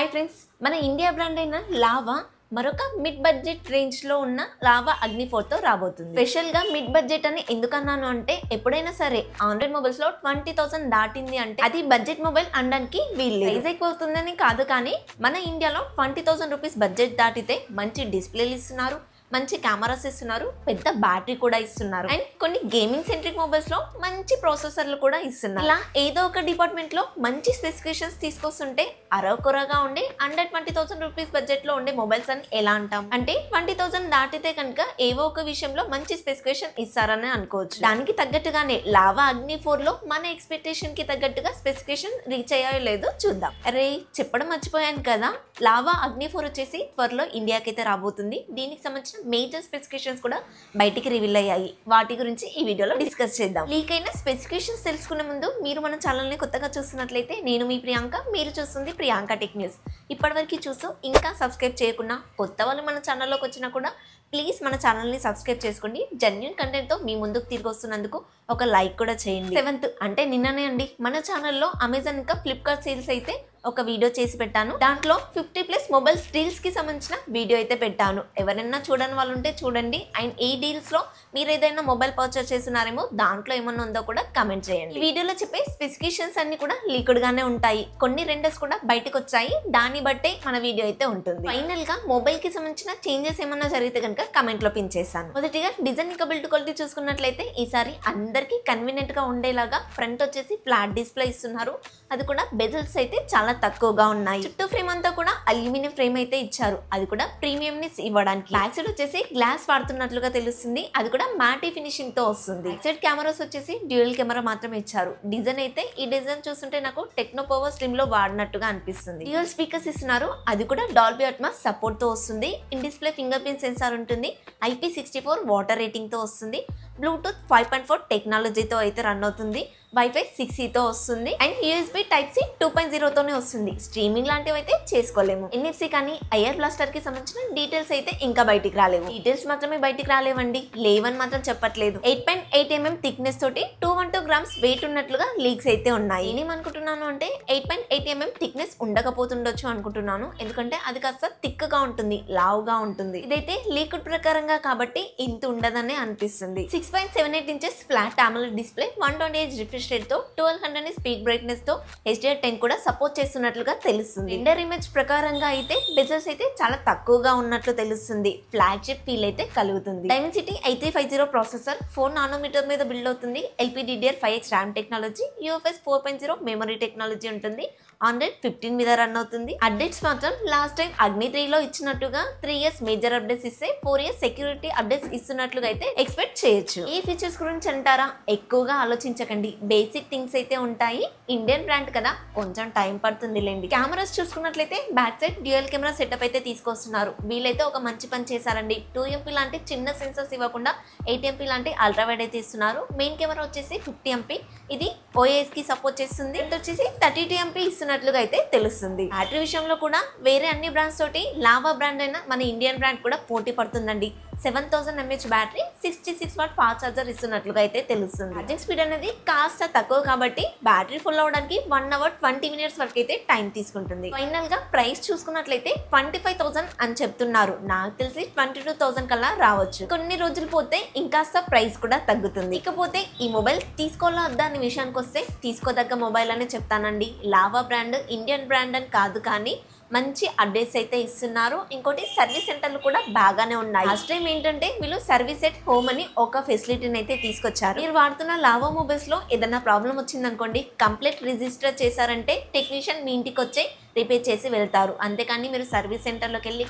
Hi friends, మన India brand అయిన lava మరొక మిడ్ బడ్జెట్ రేంజ్ లో ఉన్న లావా అగ్ని 4 తో రాబోతుంది. స్పెషల్ గా మిడ్ బడ్జెట్ అని ఎందుకన్నాను అంటే ఎప్పుడైనా సరే ఆండ్రాయిడ్ మొబైల్స్ లో 20,000 దాటింది అంటే అది బడ్జెట్ మొబైల్ అనడానికి వీలు. ప్రైస్ ఎక్కువ అవుతుందని కాదు, కానీ మన ఇండియాలో 20,000 రూపీస్ బడ్జెట్ దాటితే మంచి డిస్ప్లేలు ఇస్తున్నారు, మంచి కెమెరాస్ ఇస్తున్నారు, పెద్ద బ్యాటరీ కూడా ఇస్తున్నారు, అండ్ కొన్ని గేమింగ్ సెంట్రిక్ మొబైల్స్ లో మంచి ప్రాసెసర్లు కూడా ఇస్తున్నారు. ఇలా ఏదో ఒక డిపార్ట్మెంట్ లో మంచి స్పెసిఫికేషన్స్ తీసుకొస్తుంటే అరకొరగా ఉండే అండర్ 20,000 రూపీస్ బడ్జెట్ లో ఉండే మొబైల్స్ అని ఎలా అంటాం అంటే 20,000 దాటితే కనుక ఏవో ఒక విషయంలో మంచి స్పెసిఫికేషన్ ఇస్తారని అనుకోవచ్చు. దానికి తగ్గట్టుగానే లావా అగ్ని 4 లో మన ఎక్స్పెక్టేషన్ కి తగ్గట్టుగా స్పెసిఫికేషన్ రీచ్ అయ్యాయో లేదో చూద్దాం. అరే చెప్పడం మర్చిపోయాను కదా, లావా అగ్ని 4 వచ్చేసి త్వరలో ఇండియాకి అయితే రాబోతుంది. దీనికి సంబంధించిన మేజర్ స్పెసిఫికేషన్స్ కూడా బయటికి రివీల్ అయ్యాయి. వాటి గురించి ఈ వీడియోలో డిస్కస్ చేద్దాం. లీక్ అయిన స్పెసిఫికేషన్స్ తెలుసుకునే ముందు మీరు మన ఛానల్ ని కొత్తగా చూస్తున్నట్లయితే నేను మీ ప్రియాంక, మీరు చూస్తుంది ప్రియాంక టెక్ న్యూస్. ఇప్పటివరకు చూస్తూ ఇంకా సబ్స్క్రైబ్ చేయకుండా కొత్త వాళ్ళు మన ఛానల్లోకి వచ్చినా కూడా ప్లీజ్ మన ఛానల్ని సబ్స్క్రైబ్ చేసుకోండి. జెన్యూన్ కంటెంట్తో మీ ముందుకు తిరిగి వస్తున్నందుకు ఒక లైక్ కూడా చేయండి. 7th అంటే నిన్ననే అండి మన ఛానల్లో అమెజాన్ ఇంకా ఫ్లిప్కార్ట్ సేల్స్ అయితే ఒక వీడియో చేసి పెట్టాను. దాంట్లో 50+ మొబైల్స్ డీల్స్ కి సంబంధించిన వీడియో అయితే పెట్టాను. ఎవరైనా చూడని వాళ్ళు ఉంటే చూడండి. అండ్ ఈ డీల్స్ లో మీరు ఏదైనా మొబైల్ పర్చేస్ చేస్తున్నారేమో దాంట్లో ఏమన్నా ఉందో కూడా కమెంట్ చేయండి. ఈ వీడియోలో చెప్పే స్పెసిఫికేషన్స్ అన్ని కూడా లీక్డ్ గానే ఉంటాయి. కొన్ని రెండర్స్ కూడా బయటకు వచ్చాయి, దాన్ని బట్టే మన వీడియో అయితే ఉంటుంది. ఫైనల్ గా మొబైల్ కి సంబంధించిన చేంజెస్ ఏమన్నా జరిగితే కనుక కమెంట్ లో పిన్ చేశాను. మొదటిగా డిజైన్ ఇంకా బిల్డ్ క్వాలిటీ చూసుకున్నట్లయితే ఈసారి అందరికి కన్వీనియంట్ గా ఉండేలాగా ఫ్రంట్ వచ్చేసి ఫ్లాట్ డిస్ప్లే ఇస్తున్నారు. అది కూడా బెజల్స్ అయితే చాలా తక్కువగా ఉన్నాయి. చుట్టూ ఫ్రేమ్ అంతా కూడా అల్యూమినియం ఫ్రేమ్ అయితే ఇచ్చారు, అది కూడా ప్రీమియం నెస్ ఇవ్వడానికి. బ్యాక్ సైడ్ వచ్చేసి గ్లాస్ వాడుతున్నట్లుగా తెలుస్తుంది, అది కూడా మ్యాటీ ఫినిషింగ్ తో వస్తుంది. బ్యాక్ సైడ్ కెమెరాస్ వచ్చేసి డ్యూయల్ కెమెరా మాత్రమే ఇచ్చారు. డిజైన్ అయితే ఈ డిజైన్ చూస్తుంటే నాకు టెక్నో పవర్ స్ట్రీమ్ లో వాడినట్టుగా అనిపిస్తుంది. డ్యూయల్ స్పీకర్స్ ఇస్తున్నారు, అది కూడా డాల్బీ అట్మాస్ సపోర్ట్ తో వస్తుంది. In display finger print censor ఉంటుంది, IP64 వాటర్ రేటింగ్ తో వస్తుంది. బ్లూటూత్ 5.4 టెక్నాలజీతో అయితే రన్ అవుతుంది. వైఫై 6E తో వస్తుంది అండ్ USB Type-C 2.0 తోనే వస్తుంది. స్ట్రీమింగ్ లాంటివి అయితే చేసుకోలేము. NFC కానీ ఐఆర్ బ్లాస్టర్ కి సంబంధించిన డీటెయిల్స్ అయితే ఇంకా బయటికి రాలేవు. డీటెయిల్స్ మాత్రమే బయటికి రాలేవండి, లేవని మాత్రం చెప్పట్లేదు. 8.8mm థిక్నెస్ తోటి 212 గ్రామ్స్ వెయిట్ ఉన్నట్లుగా లీక్స్ అయితే ఉన్నాయి. నేనేమనుకుంటున్నాను అంటే 8.8mm థిక్నెస్ ఉండకపోతుండొచ్చు అనుకుంటున్నాను, ఎందుకంటే అది కాస్త థిక్ గా ఉంటుంది, లావుగా ఉంటుంది. ఇదైతే లీక్డ్ ప్రకారంగా కాబట్టి ఇంత ఉండదనే అనిపిస్తుంది. 6.78 inches flat AMOLED display, 128 refresh rate తో 1200 స్పీక్ బ్రైట్నెస్ తో HDR10 కూడా సపోర్ట్ చేస్తున్నట్లుగా తెలుస్తుంది. రెండర్ ఇమేజ్ ప్రకారంగా అయితే బెజల్స్ అయితే చాలా తక్కువగా ఉన్నట్లు తెలుస్తుంది. ఫ్లాగ్షిప్ ఫీల్ అయితే కలుగుతుంది. డైమెన్సిటీ 8350 ప్రాసెసర్ 4 నానోమీటర్ మీద బిల్డ్ అవుతుంది. LPDDR5X RAM technology, UFS 4.0 memory technology ఉంటుంది. Android 15 మీద రన్ అవుతుంది. అప్డేట్స్ మాత్రం లాస్ట్ టైం అగ్ని 3 లో ఇచ్చినట్టుగా 3 years మేజర్ అప్డేట్స్ ఇస్తే 4 years సెక్యూరిటీ అప్డేట్స్ ఇస్తున్నట్లుగా అయితే ఎక్స్పెక్ట్ చేయొచ్చు. ఈ ఫీచర్స్ గురించి అంటారా, ఎక్కువగా ఆలోచించకండి, బేసిక్ థింగ్స్ అయితే ఉంటాయి. ఇండియన్ బ్రాండ్ కదా, కొంచెం టైం పడుతుంది లేండి. కెమెరాస్ చూసుకున్నట్లయితే back side dual camera setup అయితే తీసుకొస్తున్నారు. వీళ్ళైతే ఒక మంచి పని చేశారండి. 2MP లాంటి చిన్న సెన్సర్స్ ఇవ్వకుండా 8MP లాంటి అల్ట్రా వైడ్ అయితే ఇస్తున్నారు. మెయిన్ కెమెరా వచ్చేసి 50MP, ఇది OIS కి సపోర్ట్ చేస్తుంది. ఇది వచ్చేసి 32MP ఇస్తున్నట్లుగా అయితే తెలుస్తుంది. బ్యాటరీ విషయంలో కూడా వేరే అన్ని బ్రాండ్స్ తోటి లావా బ్రాండ్ అయినా మన ఇండియన్ బ్రాండ్ కూడా పోటీ పడుతుందండి. 7000 mAh battery, 66 watt fast charger ఇస్తున్నట్లుగా అయితే తెలుస్తుంది. ఛార్జింగ్ స్పీడ్ అనేది కాస్త తక్కువ కాబట్టి బ్యాటరీ ఫుల్ అవడానికి 1 hour 20 minutes వరకు అయితే టైం తీసుకుంటుంది. ఫైనల్ గా ప్రైస్ చూసుకున్నట్లయితే 25,000 అని చెప్తున్నారు. నాకు తెలిసి 22,000 కల్లా రావచ్చు. కొన్ని రోజులు పోతే ఇంకాస్త ప్రైస్ కూడా తగ్గుతుంది. ఇకపోతే ఈ మొబైల్ తీసుకోవాలా వద్దా అనే విషయానికి వస్తే తీసుకోదగ్గ మొబైల్ అనే చెప్తానండి. లావా బ్రాండ్ ఇండియన్ బ్రాండ్ అని కాదు, కానీ మంచి అప్డేట్స్ అయితే ఇస్తున్నారు. ఇంకోటి సర్వీస్ సెంటర్లు కూడా బాగానే ఉన్నాయి. లాస్ట్ టైం ఏంటంటే వీళ్ళు సర్వీస్ ఎట్ హోమ్ అని ఒక ఫెసిలిటీని అయితే తీసుకొచ్చారు. మీరు వాడుతున్న లావా మొబైల్స్ లో ఏదైనా ప్రాబ్లం వచ్చిందనుకోండి, కంప్లీట్ రిజిస్టర్ చేశారంటే టెక్నీషియన్ మీ ఇంటికి వచ్చి రిపేర్ చేసి వెళ్తారు. అంతేకాని మీరు సర్వీస్ సెంటర్లోకి వెళ్ళి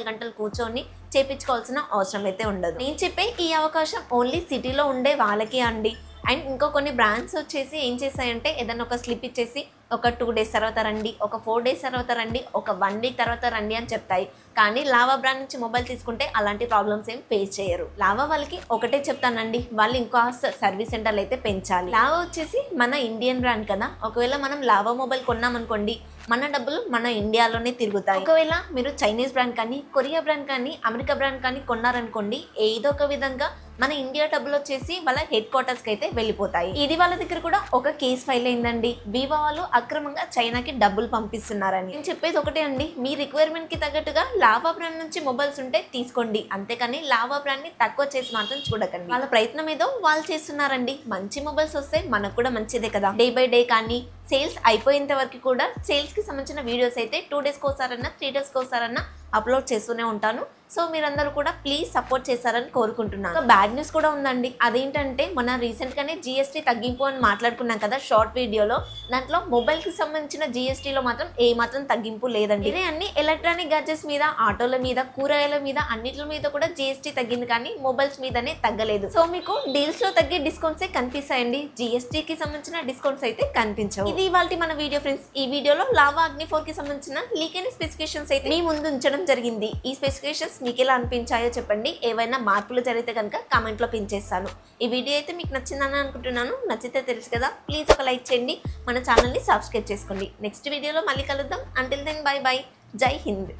గంటలు కూర్చొని చేపించుకోవాల్సిన అవసరం అయితే ఉండదు. నేను చెప్పే ఈ అవకాశం ఓన్లీ సిటీలో ఉండే వాళ్ళకే అండి. అండ్ ఇంకో కొన్ని బ్రాండ్స్ వచ్చేసి ఏం చేస్తాయంటే ఏదైనా ఒక స్లిప్ ఇచ్చేసి ఒక 2 days తర్వాత రండి, ఒక 4 days తర్వాత రండి, ఒక 1 week తర్వాత రండి అని చెప్తాయి. కానీ లావా బ్రాండ్ నుంచి మొబైల్ తీసుకుంటే అలాంటి ప్రాబ్లమ్స్ ఏం ఫేస్ చేయరు. లావా వాళ్ళకి ఒకటే చెప్తానండి, వాళ్ళు ఇంకో సర్వీస్ సెంటర్లు అయితే పెంచాలి. లావా వచ్చేసి మన ఇండియన్ బ్రాండ్ కదా, ఒకవేళ మనం లావా మొబైల్ కొన్నామనుకోండి మన డబ్బులు మన ఇండియాలోనే తిరుగుతాయి. ఒకవేళ మీరు చైనీస్ బ్రాండ్ కానీ, కొరియా బ్రాండ్ కానీ, అమెరికా బ్రాండ్ కానీ కొన్నారనుకోండి, ఏదో ఒక విధంగా మన ఇండియా డబ్బులు వచ్చేసి వాళ్ళ హెడ్ క్వార్టర్స్ కి అయితే వెళ్ళిపోతాయి. ఇది వాళ్ళ దగ్గర కూడా ఒక కేసు ఫైల్ అయిందండి. వివో వాళ్ళు అక్రమంగా చైనాకి డబ్బులు పంపిస్తున్నారని. నేను చెప్పేది ఒకటే అండి, మీ రిక్వైర్మెంట్ కి తగ్గట్టుగా లావా బ్రాండ్ నుంచి మొబైల్స్ ఉంటే తీసుకోండి, అంతేకాని లావా బ్రాండ్ ని తక్కువ చేసి మాత్రం చూడకండి. వాళ్ళ ప్రయత్నం ఏదో వాళ్ళు చేస్తున్నారండి. మంచి మొబైల్స్ వస్తే మనకు కూడా మంచిదే కదా. డే బై డే కానీ సేల్స్ అయిపోయేంత వరకు కూడా సేల్స్ కి సంబంధించిన వీడియోస్ అయితే 2 days కోసారన్నా 3 days కోసారన్నా అప్లోడ్ చేస్తూనే ఉంటాను. సో మీరందరూ కూడా ప్లీజ్ సపోర్ట్ చేశారని కోరుకుంటున్నాను. బ్యాడ్ న్యూస్ కూడా ఉందండి. అదేంటంటే మన రీసెంట్ గానే జిఎస్టీ తగ్గింపు అని మాట్లాడుకున్నాం కదా షార్ట్ వీడియోలో. దాంట్లో మొబైల్ కి సంబంధించిన జిఎస్టీలో మాత్రం ఏ మాత్రం తగ్గింపు లేదండి. ఇదే అన్ని ఎలక్ట్రానిక్ గ్యాడ్జెట్స్ మీద, ఆటోల మీద, కూరగాయల మీద అన్నిటి మీద కూడా జిఎస్టీ తగ్గింది కానీ మొబైల్స్ మీదనే తగ్గలేదు. సో మీకు డీల్స్ లో తగ్గే డిస్కౌంట్స్ కనిపిస్తాయండి, జిఎస్టీకి సంబంధించిన డిస్కౌంట్స్ అయితే కనిపించవు. ఇది ఇవాల్టి మన వీడియో ఫ్రెండ్స్. ఈ వీడియోలో లావా అగ్ని 4 కి సంబంధించిన లీక్ అయిన స్పెసిఫికేషన్స్ అయితే మీ ముందు ఉంచడం జరిగింది. ఈ స్పెసిఫికేషన్స్ మీకు ఎలా అనిపించాయో చెప్పండి. ఏవైనా మార్పులు జరిగితే కనుక కామెంట్ లో పిన్ చేస్తాను. ఈ వీడియో అయితే మీకు నచ్చిందని అనుకుంటున్నాను. నచ్చితే తెలుసు కదా, ప్లీజ్ ఒక లైక్ చేయండి, మన ఛానల్ ని సబ్స్క్రైబ్ చేసుకోండి. నెక్స్ట్ వీడియోలో మళ్ళీ కలుద్దాం. Until then bye bye. జై హింద్.